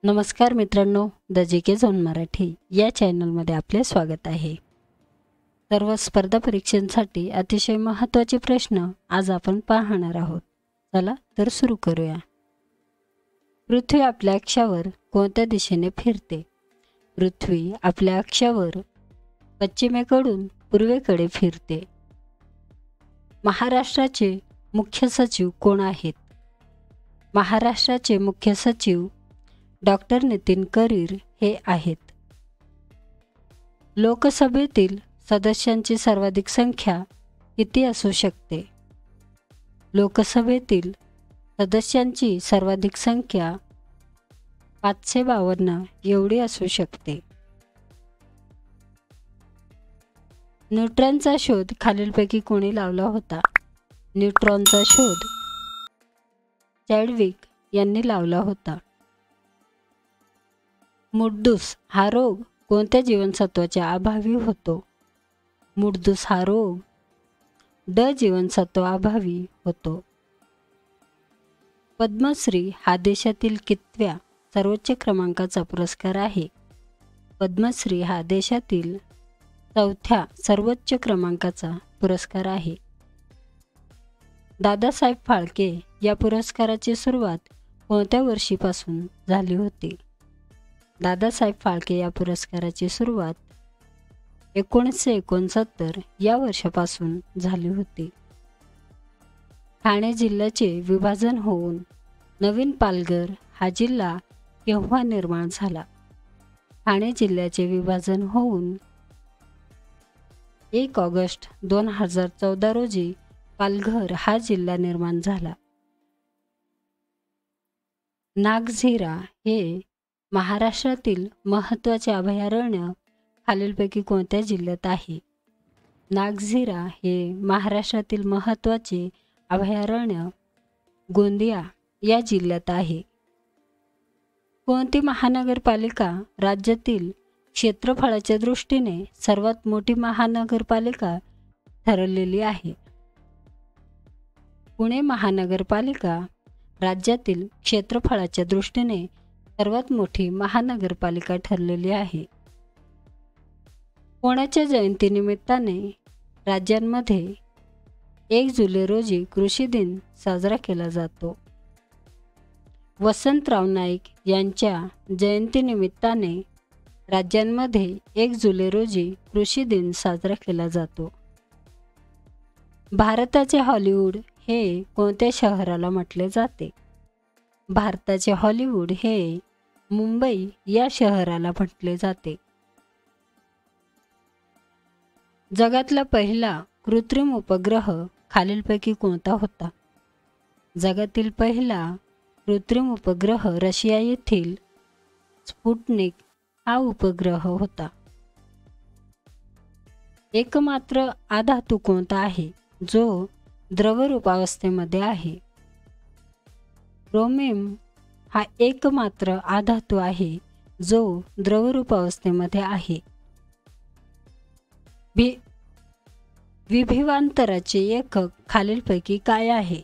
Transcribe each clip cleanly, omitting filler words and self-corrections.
नमस्कार मित्रांनो, the G K zone Marathi या चॅनलमध्ये आपले स्वागत आहे। सर्व स्पर्धा परीक्षांसाठी अतिशय महत्त्वाचे प्रश्न आज आपण पाहणार आहोत। चला तर सुरू करूया। पृथ्वी आपल्या अक्षावर कोणत्या दिशेने फिरते? पृथ्वी आपल्या अक्षावर पश्चिमेकडून पूर्वेकडे फिरते। महाराष्ट्राचे मुख्य सचिव कोण आहेत? महाराष्ट्राचे मुख्य सचिव डॉक्टर नितीन करीर हे आहेत। लोकसभेतील सदस्यांची सर्वाधिक संख्या किती असू शकते? लोकसभेतील सदस्यांची सर्वाधिक संख्या 552 एवढी असू शकते। न्यूट्रॉनचा शोध खालीलपैकी कोणी लावला होता? न्यूट्रॉनचा शोध चॅडविक यांनी लावला होता। मुडदूस हा रोग कोणत्या जीवनसत्वाच्या अभावी होतो? मुडदूस हा रोग ड जीवनसत्वाअभावी होतो। पद्मश्री हा देशातील कितव्या सर्वोच्च क्रमांकाचा पुरस्कार आहे? पद्मश्री हा देशातील 4थ्या सर्वोच्च क्रमांकाचा पुरस्कार आहे। दादासाहेब फाळके या पुरस्काराची सुरुवात कोणत्या वर्षीपासून झाली होती? दादासाहेब फाळके या पुरस्काराची सुरुवात 1969 या वर्षापासून झाली होती। ठाणे जिल्ह्याचे विभाजन होऊन नवीन पालघर हा जिल्हा केव्हा निर्माण झाला? ठाणे जिल्ह्याचे विभाजन होऊन 1 ऑगस्ट 2014 रोजी पालघर हा जिल्हा निर्माण झाला। नागझिरा हे महाराष्ट्रातील महत्त्वाचे अभयारण्य खालीलपैकी कोणत्या जिल्ह्यात आहे? नागझिरा हे महाराष्ट्रातील महत्त्वाचे अभयारण्य गोंदिया या जिल्ह्यात आहे। कोणती महानगरपालिका राज्यातील क्षेत्रफळाच्या दृष्टीने सर्वात मोठी महानगरपालिका ठरलेली आहे? पुणे महानगरपालिका राज्यातील क्षेत्रफळाच्या दृष्टीने सर्वात मोठी महानगरपालिका ठरलेली आहे। कोणाच्या जयंतीनिमित्ताने राज्यांमध्ये 1 जुलै रोजी कृषी दिन साजरा केला जातो? वसंतराव नाईक यांच्या जयंतीनिमित्ताने राज्यांमध्ये 1 जुलै रोजी कृषी दिन साजरा केला जातो। भारताचे हॉलिवूड हे कोणत्या शहराला म्हटले जाते? भारताचे हॉलिवूड हे मुंबई या शहराला म्हटले जाते। जगातला पहिला कृत्रिम उपग्रह खालीलपैकी कोणता होता? जगातील पहिला कृत्रिम उपग्रह रशिया येथील स्पुटनिक हा उपग्रह होता। एकमात्र अधातू कोणता आहे जो द्रवरूपावस्थेमध्ये आहे? ब्रोमियम हा एकमात्र अधातू आहे जो द्रवरूपावस्थेमध्ये आहे। विभवांतराचे एकक खालीलपैकी काय आहे?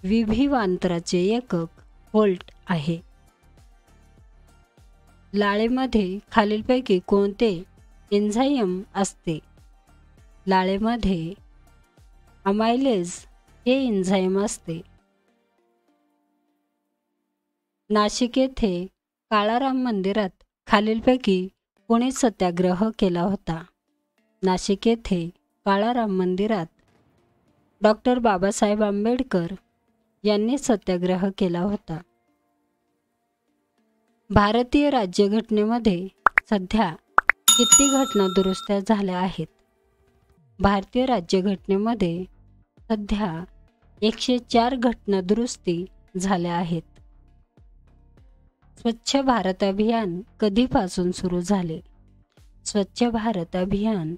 विभवांतराचे एकक व्होल्ट आहे। लाळेमध्ये खालीलपैकी कोणते एन्झाईम असते? लाळेमध्ये अमायलेज हे एन्झाईम असते। नाशिक येथे काळाराम मंदिरात खालीलपैकी कोणी सत्याग्रह केला होता? नाशिक येथे काळाराम मंदिरात डॉक्टर बाबासाहेब आंबेडकर यांनी सत्याग्रह केला होता। भारतीय राज्यघटनेमध्ये सध्या किती घटना दुरुस्त्या झाल्या आहेत? भारतीय राज्यघटनेमध्ये सध्या 104 घटना दुरुस्ती झाल्या आहेत। स्वच्छ भारत अभियान कधीपासून सुरू झाले? स्वच्छ भारत अभियान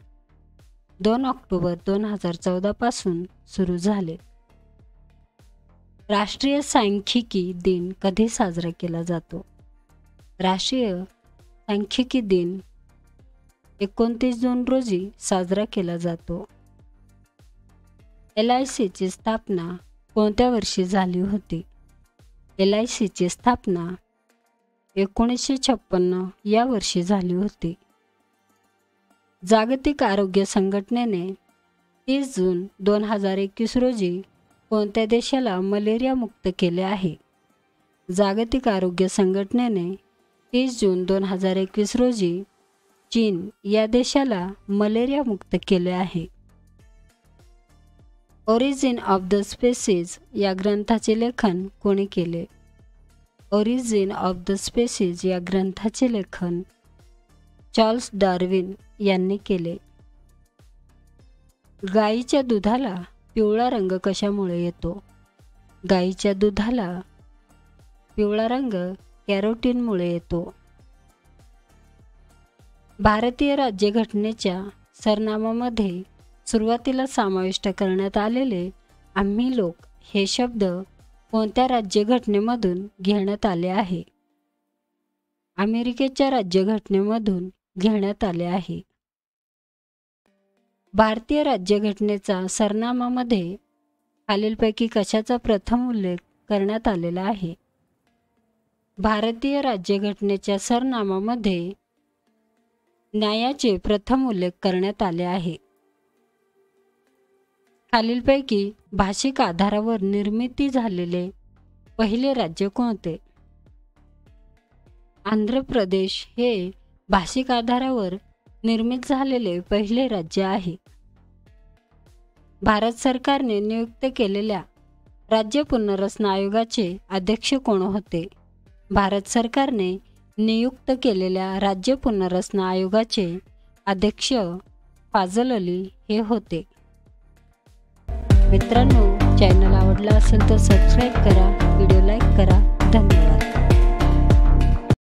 2 ऑक्टोबर 2014 पासून सुरू झाले। राष्ट्रीय सांख्यिकी दिन कधी साजरा केला जातो? राष्ट्रीय सांख्यिकी दिन 29 जून रोजी साजरा केला जातो। LICची स्थापना कोणत्या वर्षी झाली होती? LICची स्थापना 1956 या वर्षी झाली होती. जागतिक आरोग्य संघटनेने 30 जून 2021 रोजी कोणत्या देशाला मलेरिया मुक्त केले आहे? जागतिक आरोग्य संघटनेने 30 जून 2021 रोजी चीन या देशाला मलेरिया मुक्त केले आहे. ओरिजिन ऑफ द स्पेसीज या ग्रंथाचे लेखन कोणी केले? ओरिजिन ऑफ द स्पेसीज या ग्रंथाचे लेखन चार्ल्स डार्विन यांनी केले. गायीच्या दुधाला पिवळा रंग कशामुळे येतो? गायीच्या दुधाला पिवळा रंग कॅरोटीनमुळे येतो. भारतीय राज्यघटनेच्या सरनामामध्ये सुरुवातीला समाविष्ट करण्यात आलेले आम्ही लोक हे शब्द कोणत्या राज्यघटनेमधून घेण्यात आले आहे? अमेरिकेच्या राज्यघटनेमधून घेण्यात आले आहे. भारतीय राज्यघटनेचा सरनामामध्ये खालीलपैकी कशाचा प्रथम उल्लेख करण्यात आलेला आहे? भारतीय राज्यघटनेच्या सरनामामध्ये न्यायाचे प्रथम उल्लेख करण्यात आले आहे. खालीलपैकी भाषिक आधारावर निर्मिती झालेले पहिले राज्य कोणते? आंध्र प्रदेश हे भाषिक आधारावर निर्मित झालेले पहिले राज्य आहे. भारत सरकारने नियुक्त केलेल्या राज्य पुनर्रचना आयोगाचे अध्यक्ष कोण होते? भारत सरकारने नियुक्त केलेल्या राज्य पुनर्रचना आयोगाचे अध्यक्ष फाजल अली हे होते. मित्रांनो, चॅनल आवडला असेल तर सबस्क्राईब करा, व्हिडिओ लाईक करा. धन्यवाद.